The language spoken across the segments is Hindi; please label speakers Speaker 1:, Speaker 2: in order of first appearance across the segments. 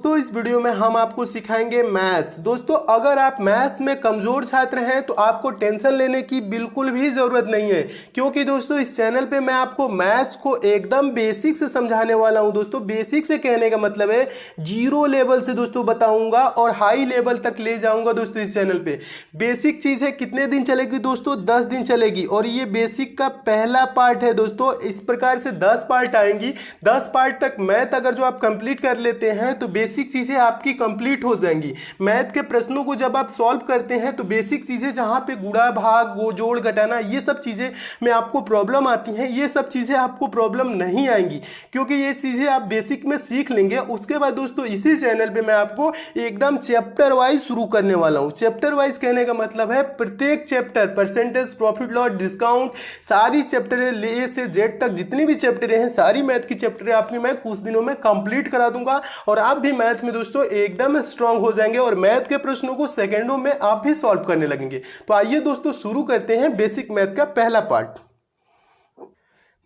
Speaker 1: दोस्तों इस वीडियो में हम आपको सिखाएंगे मैथ्स। दोस्तों अगर आप मैथ्स में कमजोर छात्र हैं तो आपको टेंशन लेने की बिल्कुल भी जरूरत नहीं है, क्योंकि दोस्तों इस चैनल पे मैं आपको मैथ्स को एकदम बेसिक से समझाने वाला हूं। दोस्तों बेसिक से कहने का मतलब है जीरो लेवल से दोस्तों बताऊंगा और हाई लेवल तक ले जाऊंगा। दोस्तों इस चैनल पे बेसिक चीज है, कितने दिन चलेगी दोस्तों? 10 दिन चलेगी और ये बेसिक का पहला पार्ट है। दोस्तों इस प्रकार से 10 पार्ट आएंगी। 10 पार्ट तक मैथ अगर जो आप कंप्लीट कर लेते हैं तो बेसिक चीजें आपकी कंप्लीट हो जाएंगी। मैथ के प्रश्नों को जब आप सॉल्व करते हैं तो बेसिक चीजें जहां पे गुणा भाग वो जोड़ घटाना ये सब चीजें में आपको प्रॉब्लम आती हैं, ये सब चीजें आपको प्रॉब्लम नहीं आएंगी, क्योंकि ये चीजें आप बेसिक में सीख लेंगे। उसके बाद दोस्तों इसी चैनल पे मैं आपको एकदम चैप्टर वाइज शुरू करने वाला हूं। चैप्टर वाइज कहने का मतलब है प्रत्येक chapter percentage, profit loss, discount, सारी चैप्टर ए से जेड तक जितनी भी चैप्टर हैं सारी मैथ की चैप्टर आपकी मैं कुछ दिनों में कंप्लीट करा दूंगा और आप भी मैथ में दोस्तों एकदम स्ट्रांग हो जाएंगे और मैथ के प्रश्नों को सेकंडों में आप भी सॉल्व करने लगेंगे। तो आइए दोस्तों शुरू करते हैं बेसिक मैथ का पहला पार्ट।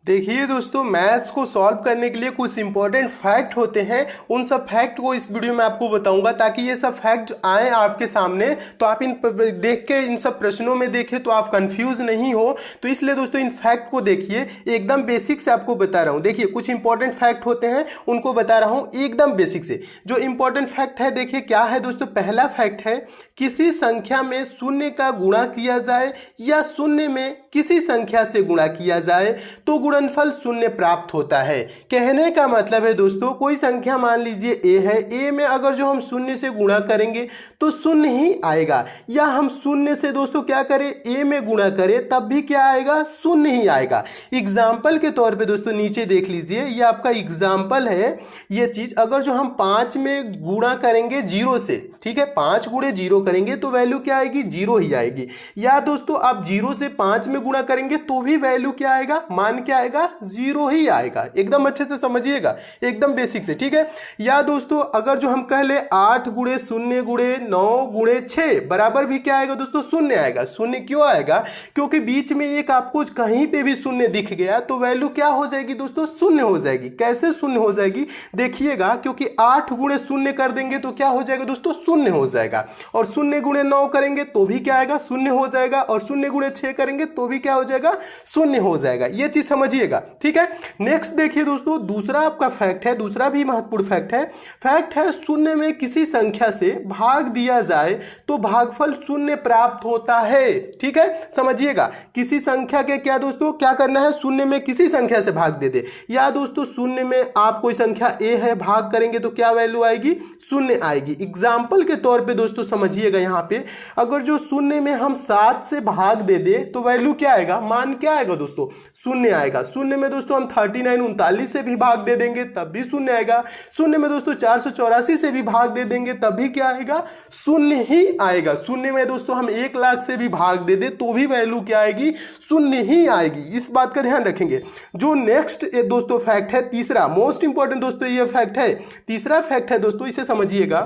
Speaker 1: देखिए दोस्तों मैथ्स को सॉल्व करने के लिए कुछ इंपॉर्टेंट फैक्ट होते हैं, उन सब फैक्ट को इस वीडियो में आपको बताऊंगा ताकि ये सब फैक्ट आए आपके सामने तो आप इन देख के इन सब प्रश्नों में देखें तो आप कंफ्यूज नहीं हो। तो इसलिए दोस्तों इन फैक्ट को देखिए, एकदम बेसिक से आपको बता रहा हूं। देखिए कुछ इंपॉर्टेंट फैक्ट होते हैं उनको बता रहा हूं एकदम बेसिक से। जो इंपॉर्टेंट फैक्ट है देखिए क्या है दोस्तों। पहला फैक्ट है किसी संख्या में शून्य का गुणा किया जाए या शून्य में किसी संख्या से गुणा किया जाए तो गुणनफल शून्य प्राप्त होता है। कहने का मतलब है दोस्तों कोई संख्या मान लीजिए ए है, ए में अगर जो हम शून्य से गुणा करेंगे तो शून्य ही आएगा, या हम शून्य से दोस्तों क्या करें ए में गुणा करें तब भी क्या आएगा? शून्य ही आएगा। एग्जाम्पल के तौर पे दोस्तों नीचे देख लीजिए, ये आपका एग्जाम्पल है। ये चीज अगर जो हम 5 में गुणा करेंगे 0 से, ठीक है, 5 गुणे 0 करेंगे तो वैल्यू क्या आएगी? 0 ही आएगी। या दोस्तों आप 0 से 5 में गुणा करेंगे तो भी वैल्यू क्या आएगा? मान क्या आएगा? 0 ही आएगा। एकदम अच्छे से समझिएगा, एकदम बेसिक से, ठीक है। या दोस्तों अगर जो हम कह ले 8 गुणे 0 गुणे 9 गुणे 6 बराबर भी क्या आएगा दोस्तों? शून्य आएगा। शून्य क्यों आएगा? क्योंकि बीच में एक आपको कहीं पे भी शून्य दिख गया तो वैल्यू क्या हो जाएगी दोस्तों? शून्य हो जाएगी। कैसे शून्य हो जाएगी देखिएगा, क्योंकि 8 गुणे 0 कर देंगे तो क्या हो जाएगा दोस्तों? शून्य हो जाएगा। और 0 गुणे 9 करेंगे तो भी क्या आएगा? शून्य हो जाएगा। और 0 गुणे 6 करेंगे तो भी क्या हो जाएगा? शून्य हो जाएगा। ये चीज समझिएगा, ठीक है। नेक्स्ट देखिए दोस्तों दूसरा आपका फैक्ट है, दूसरा भी महत्वपूर्ण फैक्ट है। फैक्ट है शून्य में किसी संख्या से भाग दिया जाए तो भागफल शून्य प्राप्त होता है, ठीक है। समझिएगा किसी संख्या के क्या दोस्तों क्या करना है? शून्य में किसी संख्या से भाग दे दे। या दोस्तों शून्य में आप कोई संख्या ए है, भाग करेंगे तो क्या वैल्यू आएगी? शून्य आएगी। एग्जाम्पल के तौर पे दोस्तों समझिएगा, यहाँ पे अगर जो शून्य में हम 7 से भाग दे दे तो वैल्यू क्या आएगा? मान क्या आएगा दोस्तों? शून्य आएगा। शून्य में दोस्तों हम 39 से भी भाग दे देंगे तब भी शून्य आएगा। शून्य में दोस्तों 484 से भी भाग दे देंगे तब भी क्या आएगा? शून्य ही आएगा। शून्य में दोस्तों हम 1 लाख से भी भाग दे दे तो भी वैल्यू क्या आएगी? शून्य ही आएगी। इस बात का ध्यान रखेंगे। जो नेक्स्ट दोस्तों फैक्ट है, तीसरा मोस्ट इंपॉर्टेंट दोस्तों ये फैक्ट है। तीसरा फैक्ट है दोस्तों, इसे समझिएगा,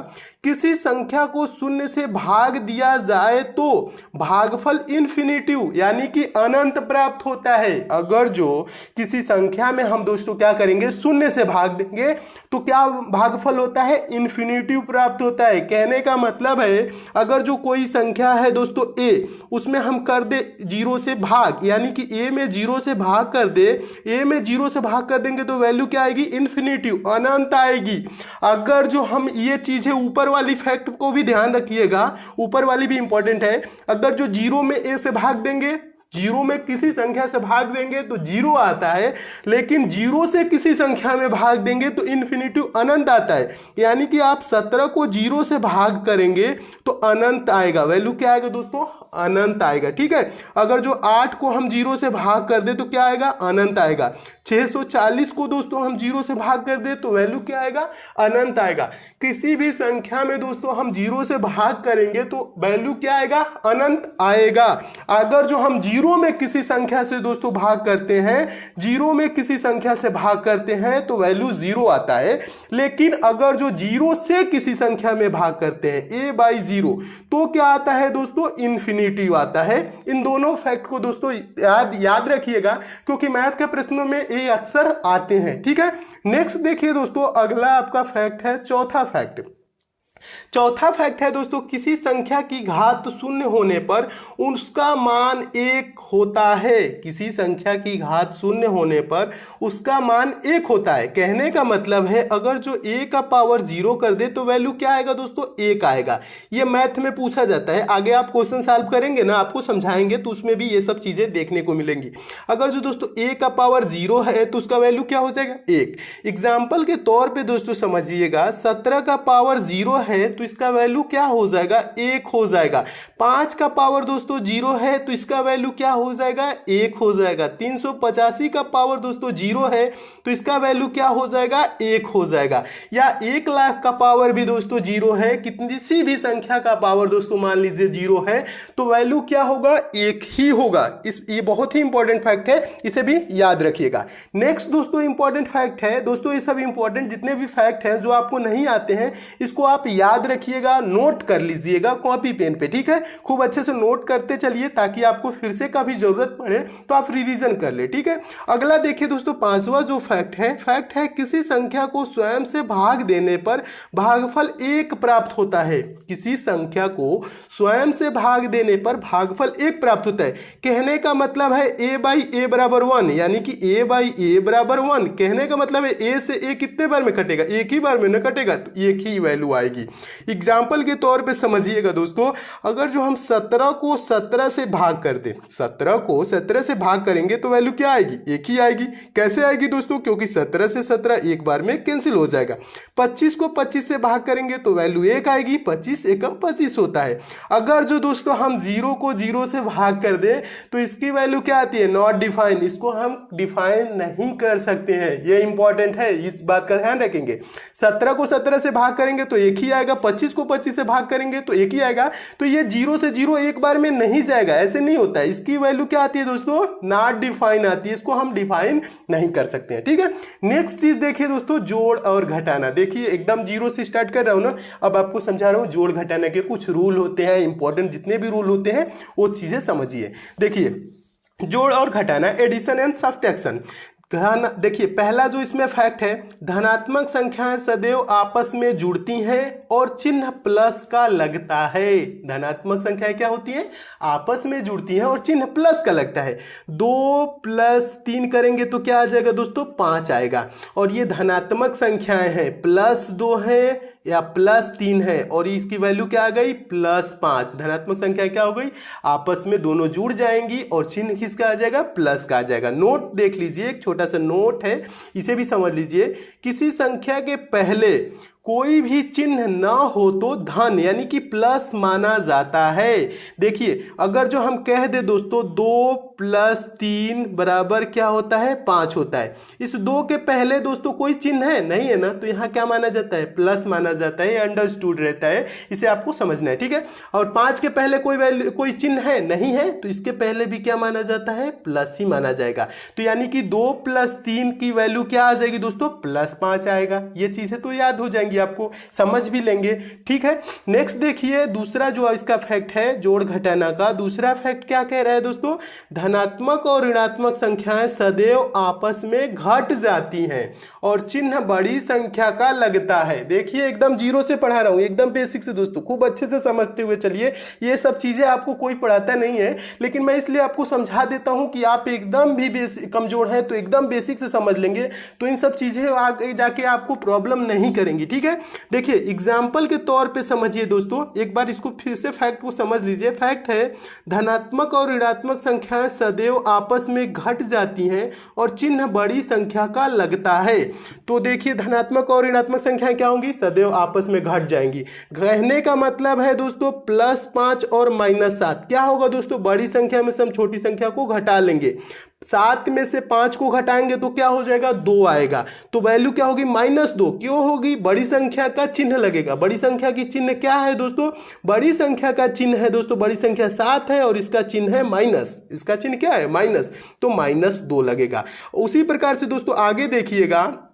Speaker 1: किसी संख्या को शून्य से भाग दिया जाए तो भागफल इन्फिनिटिव यानी कि अनंत प्राप्त होता है। अगर जो किसी संख्या में हम दोस्तों क्या करेंगे? शून्य से भाग देंगे तो क्या भागफल होता है? इन्फिनिटिव प्राप्त होता है। कहने का मतलब है अगर जो कोई संख्या है दोस्तों ए, उसमें हम कर दे 0 से भाग, यानी कि ए में 0 से भाग कर दे, ए में 0 से भाग कर देंगे तो वैल्यू क्या आएगी? इन्फिनिटिव, अनंत आएगी। अगर जो हम ये चीजें ऊपर वाली फैक्ट को भी ध्यान रखिएगा, ऊपर वाली भी इंपॉर्टेंट है। अगर जो 0 में ए से भाग देंगे, 0 में किसी संख्या से भाग देंगे तो 0 आता है, लेकिन 0 से किसी संख्या में भाग देंगे तो इन्फिनिटिव अनंत आता है। यानी कि आप 17 को 0 से भाग करेंगे तो अनंत आएगा। वैल्यू क्या आएगा दोस्तों? अनंत आएगा, ठीक है। अगर जो 8 को हम 0 से भाग कर दे तो क्या आएगा? अनंत आएगा। 640 को दोस्तों हम 0 से भाग कर दे तो वैल्यू क्या आएगा? अनंत आएगा। किसी भी संख्या में दोस्तों हम 0 से भाग करेंगे तो वैल्यू क्या आएगा? अनंत आएगा। अगर जो हम 0 जीरो में किसी संख्या से दोस्तों भाग करते हैं, जीरो में किसी संख्या से भाग करते हैं तो वैल्यू जीरो आता है। लेकिन अगर जो जीरो से किसी संख्या में भाग करते हैं a/0 तो क्या आता है दोस्तों, इन्फिनिटी आता है। इन दोनों फैक्ट को दोस्तों याद रखिएगा, क्योंकि मैथ के प्रश्नों में ये अक्सर आते हैं। ठीक है, नेक्स्ट देखिए दोस्तों, अगला आपका फैक्ट है चौथा फैक्ट। चौथा फैक्ट है दोस्तों, किसी संख्या की घात शून्य होने पर उसका मान 1 होता है। किसी संख्या की घात शून्य होने पर उसका मान 1 होता है। कहने का मतलब है अगर जो a का पावर 0 कर दे तो वैल्यू क्या आएगा दोस्तों, 1 आएगा। ये मैथ में पूछा जाता है। आगे आप क्वेश्चन सॉल्व करेंगे ना, आपको समझाएंगे तो उसमें भी ये सब चीजें देखने को मिलेंगी। अगर जो दोस्तों a का पावर 0 है तो उसका वैल्यू क्या हो जाएगा, 1। एग्जाम्पल के तौर पर दोस्तों समझिएगा, 17 का पावर 0 है तो इसका वैल्यू क्या हो जाएगा, 1 हो जाएगा। 5 का पावर दोस्तों 0 है तो इसका वैल्यू क्या हो जाएगा, 1 हो जाएगा। 385 का पावर दोस्तों 0 है तो इसका वैल्यू क्या हो जाएगा, 1 हो जाएगा। या 1 लाख का पावर भी दोस्तों 0 है, किसी भी संख्या का पावर दोस्तों मान लीजिए 0 है तो वैल्यू क्या होगा, 1 ही होगा। ये बहुत ही इंपॉर्टेंट फैक्ट है, इसे भी याद रखिएगा। नेक्स्ट दोस्तों इंपॉर्टेंट फैक्ट है दोस्तों, ये सब इंपॉर्टेंट जितने भी फैक्ट हैं जो आपको नहीं आते हैं इसको आप याद रखिएगा, नोट कर लीजिएगा कॉपी पेन पे। ठीक है, खूब अच्छे से नोट करते चलिए ताकि आपको फिर से कभी जरूरत पड़े तो आप रिवीजन कर ले। ठीक है, अगला देखिए दोस्तों, पांचवा जो फैक्ट है किसी संख्या को स्वयं से भाग देने पर भागफल 1 प्राप्त होता है। किसी संख्या को स्वयं से भाग देने पर भागफल 1 प्राप्त होता है। कहने का मतलब है a/a बराबर 1, यानी कि a/a बराबर 1। कहने का मतलब है a से a कितने बार में कटेगा, एक ही बार में न कटेगा, तो एक ही वैल्यू आएगी। एग्जाम्पल के तौर पे समझिएगा दोस्तों, अगर जो हम 17 को 17 से भाग कर दें, 17 को 17 से भाग करेंगे तो वैल्यू क्या आएगी, 1 ही आएगी। कैसे आएगी दोस्तों, क्योंकि 17 से 17 एक बार में कैंसिल हो जाएगा। 25 को 25 से भाग करेंगे तो वैल्यू 1 आएगी। 25 एकम 25 होता है। अगर जो दोस्तों हम 0 को 0 से भाग कर दें तो इसकी वैल्यू क्या आती है, नॉट डिफाइन। इसको हम डिफाइन नहीं कर सकते हैं, ये इंपॉर्टेंट है, इस बात का ध्यान रखेंगे। 17 को 17 से भाग करेंगे तो 1 ही आएगा। 25 को 25 से भाग करेंगे तो 1 ही आएगा। तो ये 0 से 0 एक बार में नहीं जाएगा, ऐसे नहीं होता है। इसकी वैल्यू क्या आती है दोस्तों, नॉट डिफाइन आती है, इसको हम डिफाइन नहीं कर सकते हैं। ठीक है, नेक्स्ट चीज देखिए दोस्तों, जोड़ और घटाना। देखिए एकदम 0 से स्टार्ट कर रहा हूं ना, अब आपको समझा रहा हूं जोड़ घटाने के कुछ रूल होते हैं, इंपॉर्टेंट जितने भी रूल होते हैं वो चीजें समझिए। देखिए जोड़ और घटाना, एडिशन एंड सब्ट्रैक्शन। देखिए पहला जो इसमें फैक्ट है, धनात्मक संख्याएं सदैव आपस में जुड़ती हैं और चिन्ह प्लस का लगता है। धनात्मक संख्याएं क्या होती हैं, आपस में जुड़ती हैं और चिन्ह प्लस का लगता है। 2 + 3 करेंगे तो क्या आ जाएगा दोस्तों, 5 आएगा। और ये धनात्मक संख्याएं हैं, +2 है या +3 है और इसकी वैल्यू क्या आ गई, +5। धनात्मक संख्या क्या हो गई, आपस में दोनों जुड़ जाएंगी और चिन्ह किसका आ जाएगा, प्लस का आ जाएगा। नोट देख लीजिए, एक छोटा सा नोट है, इसे भी समझ लीजिए। किसी संख्या के पहले कोई भी चिन्ह ना हो तो धन यानी कि प्लस माना जाता है। देखिए अगर जो हम कह दे दोस्तों 2 + 3 बराबर क्या होता है, 5 होता है। इस 2 के पहले दोस्तों कोई चिन्ह है नहीं है ना, तो यहाँ क्या माना जाता है, प्लस माना जाता है, अंडरस्टूड रहता है, इसे आपको समझना है। ठीक है, और 5 के पहले कोई चिन्ह है नहीं है तो इसके पहले भी क्या माना जाता है, प्लस ही माना जाएगा। तो यानी कि 2 + 3 की वैल्यू क्या आ जाएगी दोस्तों, +5 आएगा। ये चीजें तो याद हो जाएंगी, आपको समझ भी लेंगे। ठीक है, नेक्स्ट देखिए दूसरा जो इसका फैक्ट है जोड़ घटाना का, दूसरा फैक्ट क्या कह रहा है दोस्तों, धनात्मक और ऋणात्मक संख्याएं सदैव आपस में घट जाती हैं और चिन्ह बड़ी संख्या का लगता है। देखिए एकदम 0 से पढ़ा रहा हूं, एकदम बेसिक से दोस्तों, खूब अच्छे से समझते हुए चलिए। ये सब चीजें आपको कोई पढ़ाता नहीं है, लेकिन मैं इसलिए आपको समझा देता हूं कि आप एकदम भी कमजोर हैं तो एकदम बेसिक से समझ लेंगे तो इन सब चीजें आगे जाके आपको प्रॉब्लम नहीं करेंगी। ठीक है, देखिए एग्जाम्पल के तौर पे समझिए दोस्तों, एक बार इसको फिर से फैक्ट को समझ लीजिए। फैक्ट है धनात्मक और ऋणात्मक संख्याएं सदैव आपस में घट जाती हैं और चिन्ह बड़ी संख्या का लगता है। तो देखिए धनात्मक और ऋणात्मक संख्याएं क्या होंगी, सदैव आपस में घट जाएंगी। कहने का मतलब है दोस्तों +5 और -7 क्या होगा दोस्तों, बड़ी संख्या में से हम छोटी संख्या को घटा लेंगे। 7 में से 5 को घटाएंगे तो क्या हो जाएगा, 2 आएगा। तो वैल्यू क्या होगी, -2। क्यों होगी, बड़ी संख्या का चिन्ह लगेगा। बड़ी संख्या की चिन्ह क्या है दोस्तों, बड़ी संख्या का चिन्ह है दोस्तों, बड़ी संख्या 7 है और इसका चिन्ह है माइनस। इसका चिन्ह क्या है, माइनस, तो -2 लगेगा। उसी प्रकार से दोस्तों आगे देखिएगा,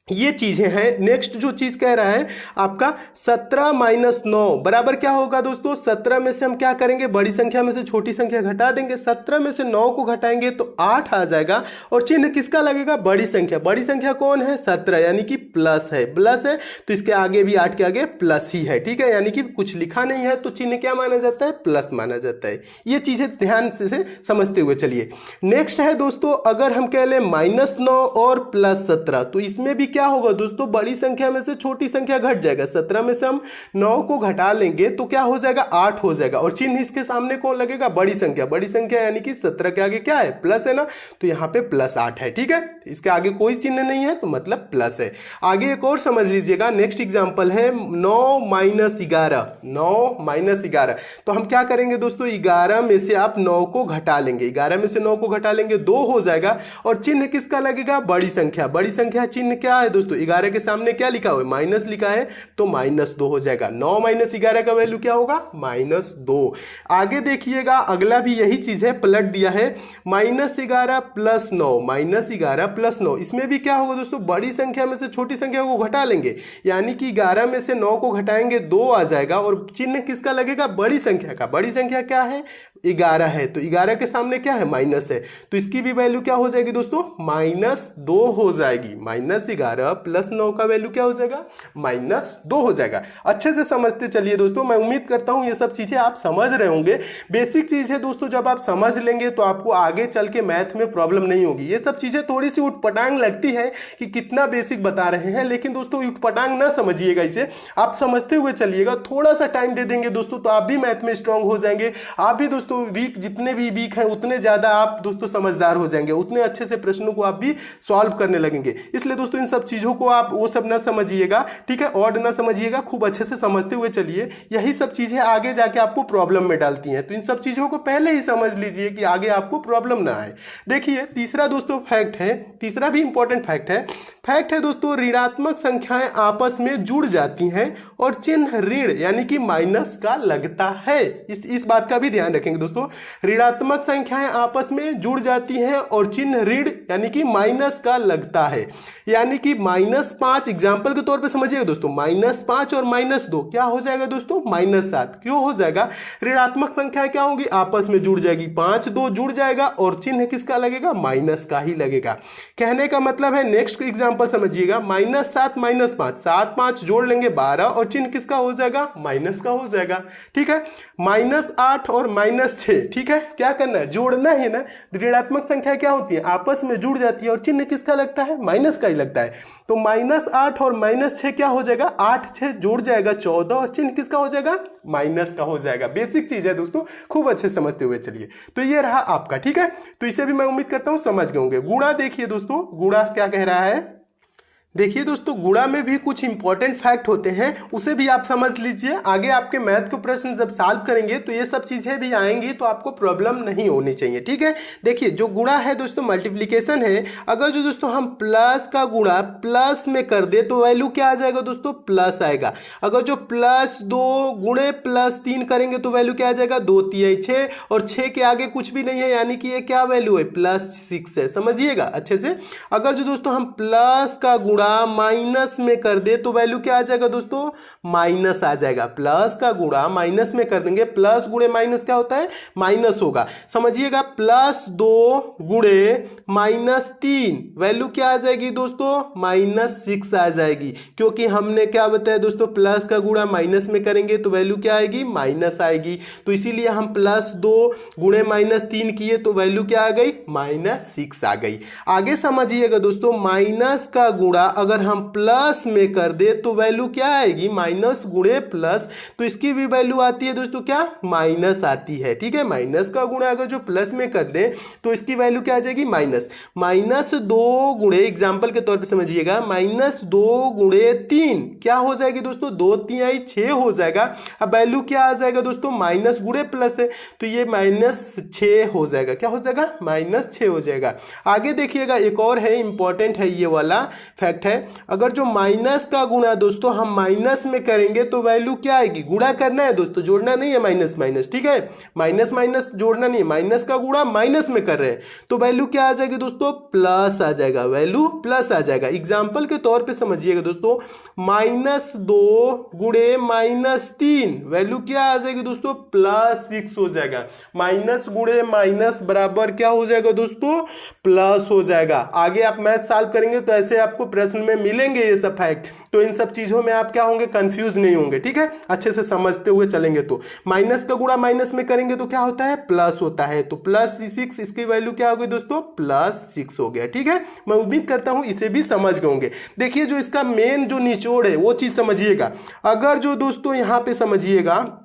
Speaker 1: ये चीजें हैं। नेक्स्ट जो चीज कह रहा है आपका 17 - 9 बराबर क्या होगा दोस्तों, 17 में से हम क्या करेंगे, बड़ी संख्या में से छोटी संख्या घटा देंगे। 17 में से 9 को घटाएंगे तो 8 आ जाएगा और चिन्ह किसका लगेगा, बड़ी संख्या। बड़ी संख्या कौन है, 17, यानी कि प्लस है। प्लस है तो इसके आगे भी 8 के आगे प्लस ही है, ठीक है, यानी कि कुछ लिखा नहीं है तो चिन्ह क्या माना जाता है, प्लस माना जाता है। ये चीजें ध्यान से समझते हुए चलिए। नेक्स्ट है दोस्तों, अगर हम कह लें -9 और +17 तो इसमें भी क्या होगा दोस्तों, बड़ी संख्या में से छोटी संख्या घट जाएगा। 17 में से हम 9 को घटा लेंगे तो क्या हो जाएगा, 8 हो जाएगा और चिन्ह इसके सामने कौन लगेगा, बड़ी संख्या। बड़ी संख्या यानी कि 17 के आगे क्या है, प्लस है ना, तो यहाँ पे +8 है, ठीक है। इसके आगे कोई चिन्ह नहीं है तो मतलब प्लस है। आगे एक और समझ लीजिएगा, नेक्स्ट एग्जांपल है 9 - 11। 9 - 11 तो हम क्या करेंगे दोस्तों, 11 में से आप 9 को घटा लेंगे। 11 में से 9 को घटा लेंगे 2 हो जाएगा और चिन्ह किसका लगेगा, बड़ी संख्या। बड़ी संख्या चिन्ह क्या है दोस्तों, 11 के सामने क्या लिखा हुआ है, माइनस लिखा है तो -2 हो जाएगा। 9 - 11 का वैल्यू क्या होगा, -2। आगे देखिएगा, अगला भी यही चीज है, पलट दिया है, -11 + 9। -11 + 9 इसमें भी क्या होगा दोस्तों, बड़ी संख्या में से छोटी संख्या को घटा लेंगे, यानी कि 11 में से 9 को घटाएंगे 2 आ जाएगा और चिन्ह किसका लगेगा, बड़ी संख्या का। बड़ी संख्या क्या है, 11 है तो 11 के सामने क्या है, माइनस है, तो इसकी भी वैल्यू क्या हो जाएगी दोस्तों, -2 हो जाएगी। -11 + 9 का वैल्यू क्या हो जाएगा, -2 हो जाएगा। अच्छे से समझते चलिए दोस्तों, मैं उम्मीद करता हूं ये सब चीजें आप समझ रहे होंगे। बेसिक चीज है दोस्तों, जब आप समझ लेंगे तो आपको आगे चल के मैथ में प्रॉब्लम नहीं होगी। ये सब चीजें थोड़ी सी उटपटांग लगती है कि कितना बेसिक बता रहे हैं, लेकिन दोस्तों उटपटांग ना समझिएगा, इसे आप समझते हुए चलिएगा। थोड़ा सा टाइम दे देंगे दोस्तों तो आप भी मैथ में स्ट्रांग हो जाएंगे। आप भी दोस्तों वीक, जितने भी वीक हैं उतने ज्यादा आप दोस्तों समझदार हो जाएंगे, उतने अच्छे से प्रश्नों को आप भी सॉल्व करने लगेंगे। इसलिए दोस्तों इन सब चीजों को आप वो सब ना समझिएगा, ठीक है, ऑड ना समझिएगा, खूब अच्छे से समझते हुए चलिए। यही सब चीजें आगे जाके आपको प्रॉब्लम में डालती हैं, तो इन सब चीजों को पहले ही समझ लीजिए कि आगे आपको प्रॉब्लम ना आए। देखिए तीसरा दोस्तों फैक्ट है, तीसरा भी इंपॉर्टेंट फैक्ट है दोस्तों, ऋणात्मक संख्याएं आपस में जुड़ जाती हैं और चिन्ह ऋण यानी कि माइनस का लगता है। इस बात का भी ध्यान रखेंगे दोस्तों, ऋणात्मक संख्याएं आपस में जुड़ जाती हैं और चिन्ह ऋण यानी कि माइनस का लगता है। यानी कि -5 एग्जाम्पल के तौर पे समझिएगा दोस्तों, -5 और -2 क्या हो जाएगा दोस्तों, -7। क्यों हो जाएगा, ऋणात्मक संख्याएं क्या होंगी, आपस में जुड़ जाएगी, 5 2 जुड़ जाएगा और चिन्ह किसका लगेगा, माइनस का ही लगेगा। कहने का मतलब है, नेक्स्ट एग्जाम्पल समझिएगा, -7 - 5, 7 5 जोड़ लेंगे 12 और चिन्ह किसका हो जाएगा, माइनस का हो जाएगा, ठीक है। -8 और -6, ठीक है, क्या करना है, जोड़ना है ना। ऋणात्मक संख्या क्या होती है, आपस में जुड़ जाती है और चिन्ह किसका लगता है, माइनस का ही लगता है। तो -8 और -6 क्या हो जाएगा, 8 6 जोड़ जाएगा 14 और चिन्ह किसका हो जाएगा, माइनस का हो जाएगा। बेसिक चीज है दोस्तों, खूब अच्छे समझते हुए चलिए। तो ये रहा आपका, ठीक है, तो इसे भी मैं उम्मीद करता हूं समझ गए होंगे। गुणा देखिए दोस्तों, गुणा क्या कह रहा है, देखिए दोस्तों गुणा में भी कुछ इंपॉर्टेंट फैक्ट होते हैं, उसे भी आप समझ लीजिए। आगे आपके मैथ के प्रश्न जब सॉल्व करेंगे तो ये सब चीजें भी आएंगी, तो आपको प्रॉब्लम नहीं होनी चाहिए, ठीक है। देखिए जो गुणा है दोस्तों, मल्टीप्लिकेशन है। अगर जो दोस्तों हम प्लस का गुणा प्लस में कर दे तो वैल्यू क्या आ जाएगा दोस्तों, प्लस आएगा। अगर जो +2 गुणे +3 करेंगे तो वैल्यू क्या आ जाएगा, 2 3 6 और 6 के आगे कुछ भी नहीं है, यानी कि ये क्या वैल्यू है, +6 है, समझिएगा अच्छे से। अगर जो दोस्तों हम प्लस का गुणा माइनस में कर दे तो वैल्यू क्या आ जाएगा दोस्तों, माइनस आ जाएगा। प्लस का गुणा माइनस में कर देंगे, प्लस गुणे माइनस क्या होता है, माइनस होगा, समझिएगा। +2 गुणे -3 वैल्यू क्या आ जाएगी दोस्तों, -6 आ जाएगी, क्योंकि हमने क्या बताया दोस्तों, प्लस का गुणा माइनस में करेंगे तो वैल्यू क्या आएगी, माइनस आएगी। तो इसीलिए हम +2 गुणे -3 किए तो वैल्यू क्या आ गई, -6 आ गई। आगे समझिएगा दोस्तों, माइनस का गुणा अगर हम प्लस में कर दे तो वैल्यू क्या आएगी, माइनस गुणे प्लस, तो इसकी भी वैल्यू आती है दोस्तों क्या, माइनस आती है। ठीक है, माइनस का गुणा अगर जो प्लस में कर दे तो इसकी वैल्यू क्या आ जाएगी, माइनस। माइनस 2 गुणे, एग्जाम्पल के तौर पे समझिएगा, माइनस 2 गुणे 3 क्या हो जाएगी दोस्तों, 2 3 6 हो जाएगा। अब वैल्यू क्या आ जाएगा दोस्तों, माइनस गुणे प्लस है तो ये -6 हो जाएगा। क्या हो जाएगा, -6 हो जाएगा। आगे देखिएगा, एक और है, इंपॉर्टेंट है ये वाला फैक्ट है। अगर जो माइनस का गुणा दोस्तों हम माइनस में करेंगे तो वैल्यू क्या आएगी, गुणा करना है दोस्तों, जोड़ना नहीं है, माइनस माइनस। ठीक है, माइनस माइनस जोड़ना नहीं है, माइनस का गुणा माइनस में कर रहे हैं तो वैल्यू क्या आ जाएगी दोस्तों, प्लस आ जाएगा, वैल्यू प्लस आ जाएगा। एग्जाम्पल के तौर पे समझिएगा दोस्तों, -2 गुणे -3 वैल्यू क्या आ जाएगी दोस्तों, +6 हो जाएगा। माइनस गुणे माइनस बराबर क्या हो जाएगा दोस्तों, प्लस हो जाएगा। आगे आप मैथ सॉल्व करेंगे तो ऐसे आपको प्रश्न में मिलेंगे ये सब फैक्ट, तो इन सब चीजों में आप क्या होंगे, कंफ्यूज नहीं होंगे। ठीक है, अच्छे से समझते हुए चलेंगे। तो माइनस का गुणा माइनस में करेंगे तो क्या होता है, प्लस होता है, तो +6, इसकी वैल्यू क्या हो गई दोस्तों, +6 हो गया। ठीक है, मैं उम्मीद करता हूं इसे भी समझ गए होंगे। देखिए, जो इसका मेन जो निचोड़ है वो चीज समझिएगा। अगर जो दोस्तों यहां पे समझिएगा,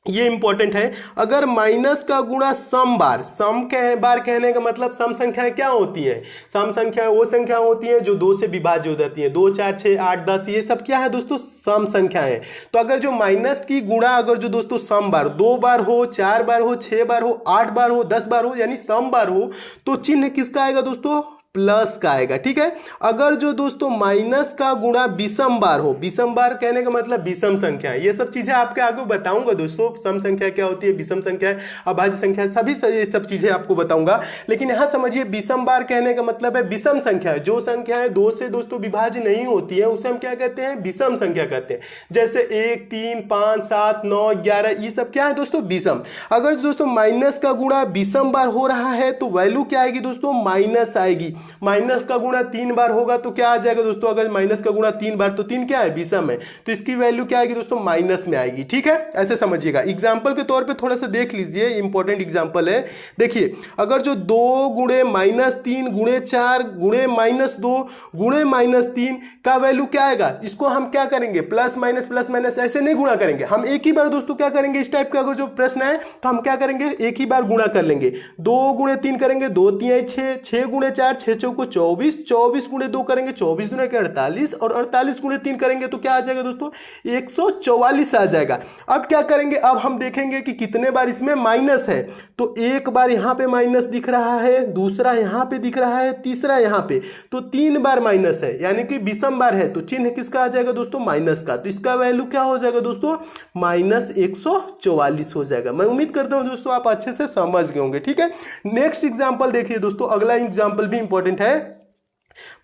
Speaker 1: ये इंपॉर्टेंट है, अगर माइनस का गुणा सम बार कहने का मतलब सम संख्याएं क्या होती हैं, सम संख्याएं वो संख्या होती हैं जो 2 से विभाज्य हो जाती हैं। 2 4 6 8 10 ये सब क्या है दोस्तों, सम संख्याएं। तो अगर जो माइनस की गुणा अगर जो दोस्तों सम बार 2 बार हो, 4 बार हो, 6 बार हो, 8 बार हो, 10 बार हो, यानी सम बार हो, तो चिन्ह किसका आएगा दोस्तों, प्लस का आएगा। ठीक है, अगर जो दोस्तों माइनस का गुणा विषम बार हो, विषम बार कहने का मतलब विषम संख्या, ये सब चीजें आपके आगे बताऊंगा दोस्तों, सम संख्या क्या होती है, विषम संख्या, अभाज्य संख्या, सभी ये सब चीजें आपको बताऊंगा। लेकिन यहां समझिए, विषम बार कहने का मतलब है विषम संख्या, जो संख्याएं 2 से दोस्तों विभाज्य नहीं होती है उसे हम क्या कहते हैं, विषम संख्या कहते हैं। जैसे 1 3 5 7 9 11 ये सब क्या है दोस्तों, विषम। अगर दोस्तों माइनस का गुणा विषम बार हो रहा है तो वैल्यू क्या आएगी दोस्तों, माइनस आएगी। माइनस का गुणा 3 बार होगा तो क्या आ जाएगा दोस्तों, अगर माइनस का गुणा 3 बार, तो 3 क्या है, विषम है, तो इसकी वैल्यू क्या आएगी दोस्तों, माइनस में आएगी। ठीक है, ऐसे समझिएगा। एग्जांपल के तौर पे थोड़ा सा देख लीजिए, इंपॉर्टेंट एग्जांपल है। देखिए, अगर जो 2 गुणे -3 गुणे 4 गुणे -2 गुणे -3 का वैल्यू क्या आएगा, इसको हम क्या करेंगे, प्लस माइनस ऐसे नहीं गुणा करेंगे, हम एक ही बार दोस्तों क्या करेंगे, इस टाइप का अगर जो प्रश्न है तो हम क्या करेंगे, एक ही बार गुणा कर लेंगे। 2 गुणे 3 करेंगे, 2 3 6, 6 गुणे 4 6 को 24, 24 गुणे 2 करेंगे, 24 दुना के 48, और 48 गुणे 3 करेंगे तो क्या आ जाएगा दोस्तों, 144 आ जाएगा। अब क्या करेंगे, अब हम देखेंगे कि कितने बार इसमें माइनस है, तो एक बार यहां पे माइनस दिख रहा है, दूसरा यहां पे दिख रहा है, तीसरा यहां पे, तो 3 बार माइनस है, यानी कि विषम बार है, तो चिन्ह किसका आ जाएगा दोस्तों, माइनस का। तो इसका वैल्यू क्या हो जाएगा दोस्तों, -144 हो जाएगा। मैं उम्मीद करता हूं दोस्तों आप अच्छे से समझ गए होंगे। ठीक है, नेक्स्ट एग्जांपल देखिए दोस्तों, अगला एग्जांपल भी इंपॉर्टेंट है।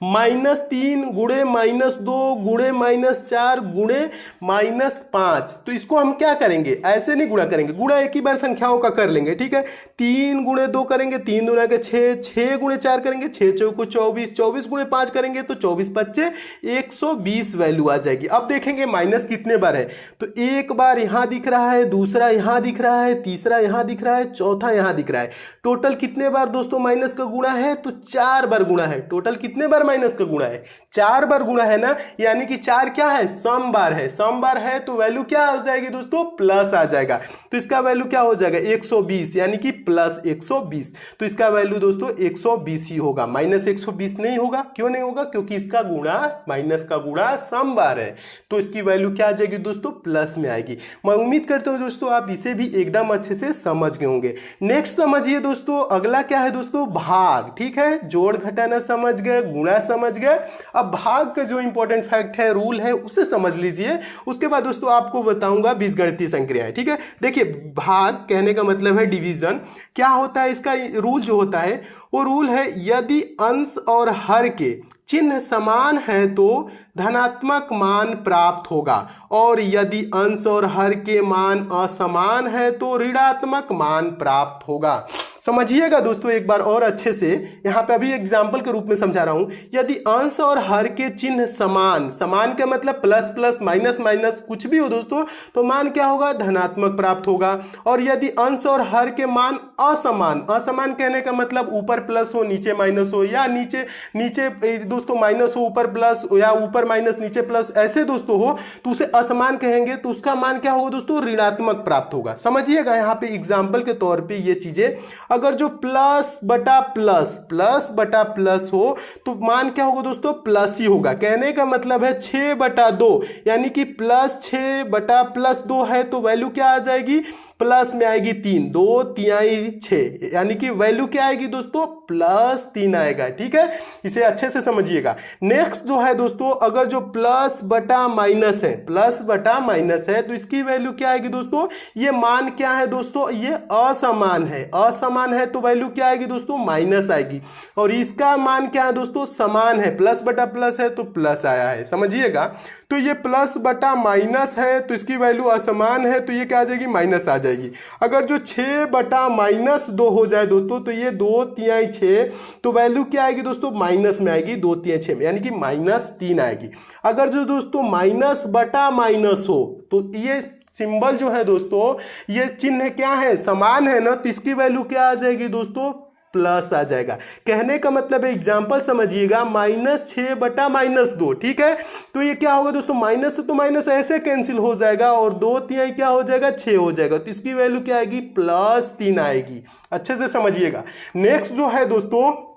Speaker 1: -3 गुणे -2 गुणे -4 गुणे -5, तो इसको हम क्या करेंगे, ऐसे नहीं गुणा करेंगे, गुणा एक ही बार संख्याओं का कर लेंगे। ठीक है, 3 गुणे 2 करेंगे, 3 दूना के 6, 6 गुणे 4 करेंगे, 6 चौको 24, 24 गुणे 5 करेंगे तो 24 5 120 वैल्यू आ जाएगी। अब देखेंगे माइनस कितने बार है, तो एक बार यहां दिख रहा है, दूसरा यहां दिख रहा है, तीसरा यहां दिख रहा है, चौथा यहां दिख रहा है। टोटल कितने बार दोस्तों माइनस का गुणा है, तो 4 बार गुणा है। टोटल कितने बार माइनस का गुणा है, 4 बार गुणा है ना, यानी कि 4 क्या है, सम बार है। सम बार है तो वैल्यू क्या हो जाएगी दोस्तों, प्लस आ जाएगा। तो इसका वैल्यू क्या हो जाएगा, 120, यानी कि +120। तो इसका वैल्यू दोस्तों 120 ही होगा, -120 नहीं होगा। क्यों नहीं होगा, क्योंकि इसका गुणा, माइनस का गुणा सम बार है, तो इसकी वैल्यू क्या आ जाएगी दोस्तों, प्लस में आएगी। मैं उम्मीद करता हूं दोस्तों आप इसे भी एकदम अच्छे से समझ गए होंगे। नेक्स्ट समझिए दोस्तों, अगला क्या है दोस्तों, भाग। ठीक है, जोड़ घटाना समझ गए, गुणा समझ गए। अब भाग का जो इंपॉर्टेंट फैक्ट है, रूल है, उसे समझ लीजिए। उसके बाद दोस्तों आपको बताऊंगा बीजगणितीय संक्रियाएं। ठीक है, देखिए, भाग कहने का मतलब है डिवीजन। क्या होता है इसका रूल, जो होता है वो रूल है, यदि अंश और हर के चिन्ह समान है तो धनात्मक मान प्राप्त होगा, और यदि अंश और हर के मान असमान है तो ऋणात्मक मान प्राप्त होगा। समझिएगा दोस्तों एक बार और अच्छे से, यहाँ पे अभी एग्जाम्पल के रूप में समझा रहा हूं। यदि अंश और हर के चिन्ह समान, समान का मतलब प्लस प्लस माइनस माइनस कुछ भी हो दोस्तों, तो मान क्या होगा, धनात्मक प्राप्त होगा। और यदि अंश और हर के मान असमान, असमान कहने का मतलब ऊपर प्लस हो नीचे माइनस हो, या नीचे नीचे दोस्तों माइनस हो ऊपर प्लस, या ऊपर माइनस नीचे प्लस, ऐसे दोस्तों हो तो उसे असमान कहेंगे, तो उसका मान क्या होगा दोस्तों, ऋणात्मक प्राप्त होगा। समझिएगा यहाँ पे एग्जाम्पल के तौर पे ये चीजें, अगर जो प्लस बटा प्लस, प्लस बटा प्लस हो तो मान क्या होगा दोस्तों, प्लस ही होगा। कहने का मतलब है 6/2, यानी कि प्लस 6/+2 है तो वैल्यू क्या आ जाएगी, प्लस में आएगी 3, 2 तिहाई 6, यानी कि वैल्यू क्या आएगी दोस्तों, +3 आएगा। ठीक है, इसे अच्छे से समझिएगा। नेक्स्ट जो है दोस्तों, अगर जो प्लस बटा माइनस है, प्लस बटा माइनस है तो इसकी वैल्यू क्या आएगी दोस्तों, ये मान क्या है दोस्तों, ये असमान है, असमान है तो वैल्यू क्या आएगी दोस्तों, माइनस आएगी। और इसका मान क्या है दोस्तों, समान है, प्लस बटा प्लस है तो प्लस आया है। समझिएगा, तो ये प्लस बटा माइनस है तो इसकी वैल्यू असमान है तो ये क्या आ जाएगी, माइनस आ जाएगी। अगर जो 6/-2 हो जाए दोस्तों तो ये 2 तिहाई 6, तो वैल्यू क्या आएगी दोस्तों, माइनस में आएगी, 2 तिहाई 6 में, यानी कि -3 आएगी। अगर जो दोस्तों माइनस बटा माइनस हो तो ये सिंबल जो है दोस्तों, ये चिन्ह क्या है, समान है ना, तो इसकी वैल्यू क्या आ जाएगी दोस्तों, प्लस आ जाएगा। कहने का मतलब है, एग्जाम्पल समझिएगा, -6/-2, ठीक है, तो ये क्या होगा दोस्तों, माइनस से तो माइनस ऐसे कैंसिल हो जाएगा और 2 तिहाई क्या हो जाएगा, 6 हो जाएगा, तो इसकी वैल्यू क्या आएगी, +3 आएगी। अच्छे से समझिएगा। नेक्स्ट जो है दोस्तों,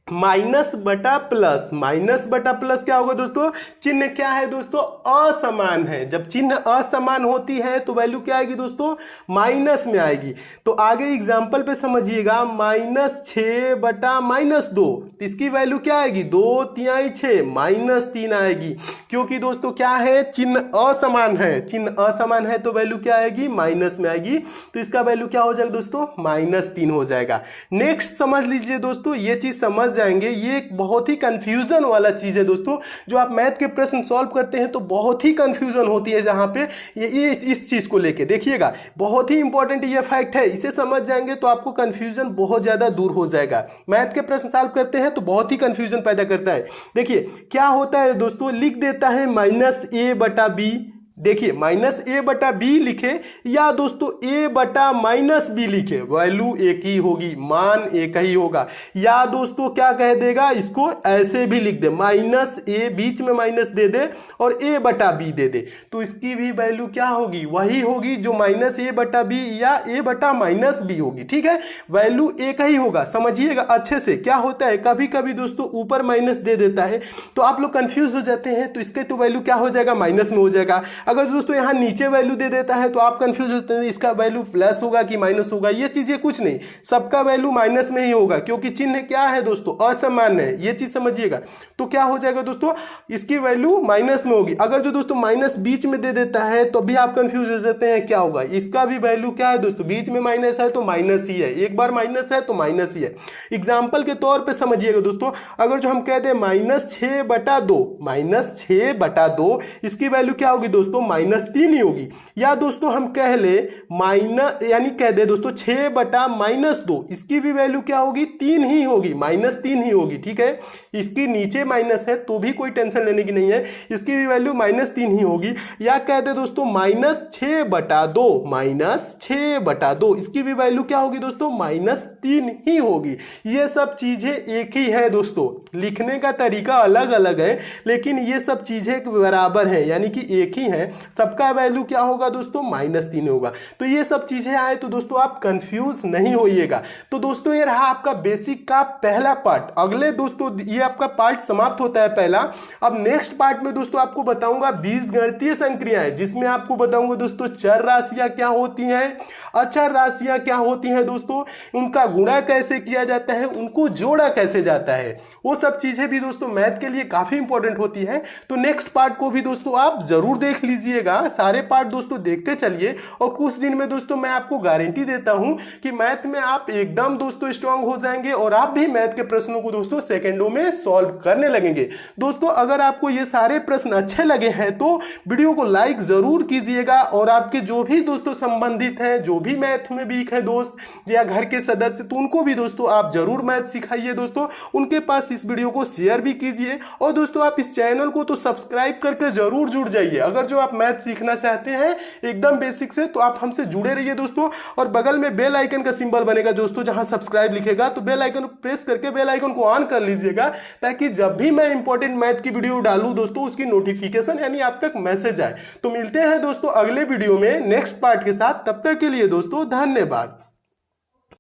Speaker 1: माइनस बटा प्लस, माइनस बटा प्लस क्या होगा दोस्तों, चिन्ह क्या है दोस्तों, असमान है। जब चिन्ह असमान होती है तो वैल्यू क्या आएगी दोस्तों, माइनस में आएगी। तो आगे एग्जांपल पे समझिएगा, -6/-2, तो इसकी वैल्यू क्या आएगी, 2 तिहाई 6, -3 आएगी। क्योंकि दोस्तों क्या है, चिन्ह असमान है, चिन्ह असमान है तो वैल्यू क्या आएगी, माइनस में आएगी, तो इसका वैल्यू क्या हो जाएगा दोस्तों, -3 हो जाएगा। नेक्स्ट समझ लीजिए दोस्तों, ये चीज समझ जाएंगे, ये एक बहुत ही कंफ्यूजन वाला चीज है दोस्तों। जो आप मैथ के प्रश्न सॉल्व करते हैं तो बहुत ही कंफ्यूजन होती है जहां पे ये इस चीज को लेके, देखिएगा बहुत ही इंपॉर्टेंट ये फैक्ट है, इसे समझ जाएंगे तो आपको कंफ्यूजन बहुत ज्यादा दूर हो जाएगा। मैथ के प्रश्न सॉल्व करते हैं तो बहुत ही कंफ्यूजन पैदा करता है। देखिए क्या होता है दोस्तों, लिख देता है -a/b, देखिए -a/b लिखे या दोस्तों a/-b लिखे, वैल्यू एक ही होगी, मान एक ही होगा। या दोस्तों क्या कह देगा, इसको ऐसे भी लिख दे, -a, बीच में माइनस दे दे और a/b दे दे, तो इसकी भी वैल्यू क्या होगी, वही होगी जो -a/b या a/-b होगी। ठीक है, वैल्यू एक ही होगा। समझिएगा अच्छे से, क्या होता है कभी कभी दोस्तों ऊपर माइनस दे देता है तो आप लोग कंफ्यूज हो जाते हैं, तो इसके तो वैल्यू क्या हो जाएगा, माइनस में हो जाएगा। अगर दोस्तों यहाँ नीचे वैल्यू दे देता है तो आप कंफ्यूज होते हैं, इसका वैल्यू प्लस होगा कि माइनस होगा। ये चीजें कुछ नहीं, सबका वैल्यू माइनस में ही होगा, क्योंकि चिन्ह क्या है दोस्तों, असमान है, ये चीज समझिएगा। तो क्या हो जाएगा दोस्तों, इसकी वैल्यू माइनस में होगी। अगर जो दोस्तों माइनस बीच में दे देता है तो भी आप कंफ्यूज हो जाते हैं, क्या होगा, इसका भी वैल्यू क्या है दोस्तों, बीच में माइनस है तो माइनस ही है, एक बार माइनस है तो माइनस ही है। एग्जाम्पल के तौर पर समझिएगा दोस्तों, अगर जो हम कहते हैं -6/2, -6/2, इसकी वैल्यू क्या होगी दोस्तों, -3 ही होगी। या दोस्तों हम कह ले माइनस, यानी कह दे दोस्तों 6/-2, इसकी भी वैल्यू क्या होगी, 3 ही होगी, -3 ही होगी। ठीक है, इसकी नीचे माइनस है तो भी कोई टेंशन लेने की नहीं है, इसकी भी वैल्यू -3 ही होगी। या कह दे दोस्तों -6/2, -6/2, इसकी भी वैल्यू क्या होगी दोस्तों, -3 ही होगी। ये सब चीजें एक ही है दोस्तों, लिखने का तरीका अलग अलग है लेकिन ये सब चीजें बराबर है, यानी कि एक ही है। सबका वैल्यू क्या होगा दोस्तों, -3 होगा। तो ये सब चीजें आए तो दोस्तों आप कंफ्यूज नहीं होइएगा। तो दोस्तों ये रहा आपका बेसिक का पहला पार्ट। अगले दोस्तों ये आपका पार्ट समाप्त होता है पहला। अब नेक्स्ट पार्ट में दोस्तों आपको बताऊंगा बीजगणितीय संक्रियाएं, जिसमें आपको बताऊंगा दोस्तों चर राशियां क्या होती हैं, अचर राशियां क्या होती हैं दोस्तों, उनका गुणा कैसे किया जाता है, उनको जोड़ा कैसे जाता है, वो सब चीजें भी दोस्तों मैथ के लिए काफी इंपॉर्टेंट होती है। तो नेक्स्ट पार्ट को भी दोस्तों आप जरूर देख लीजिए। कीजिएगा, सारे पार्ट दोस्तों देखते चलिए और कुछ दिन में दोस्तों मैं आपको गारंटी देता हूं कि मैथ में आप एकदम दोस्तों स्ट्रांग हो जाएंगे और आप भी मैथ के प्रश्नों को दोस्तों सेकंडों में सॉल्व करने लगेंगे। दोस्तों अगर आपको ये सारे प्रश्न अच्छे लगे हैं तो वीडियो को लाइक जरूर कीजिएगा और आपके जो भी दोस्तों संबंधित हैं, जो भी मैथ में वीक है दोस्त या घर के सदस्य, तो उनको भी दोस्तों आप जरूर मैथ सिखाइए दोस्तों, उनके पास इस वीडियो को शेयर भी कीजिए। और दोस्तों आप इस चैनल को तो सब्सक्राइब करके जरूर जुड़ जाइए। अगर जो आप मैथ सीखना चाहते हैं एकदम बेसिक से, तो आप हमसे जुड़े रहिए दोस्तों। और बगल में बेल आइकन का सिंबल बनेगा दोस्तों, जहां सब्सक्राइब लिखेगा तो बेल आइकन प्रेस करके बेल आइकन को ऑन कर लीजिएगा, ताकि जब भी मैं इंपॉर्टेंट मैथ की वीडियो डालूं दोस्तों उसकी नोटिफिकेशन यानी आप तक मैसेज आए। तो मिलते हैं दोस्तों अगले वीडियो में नेक्स्ट पार्ट के साथ, तब तक के लिए दोस्तों धन्यवाद।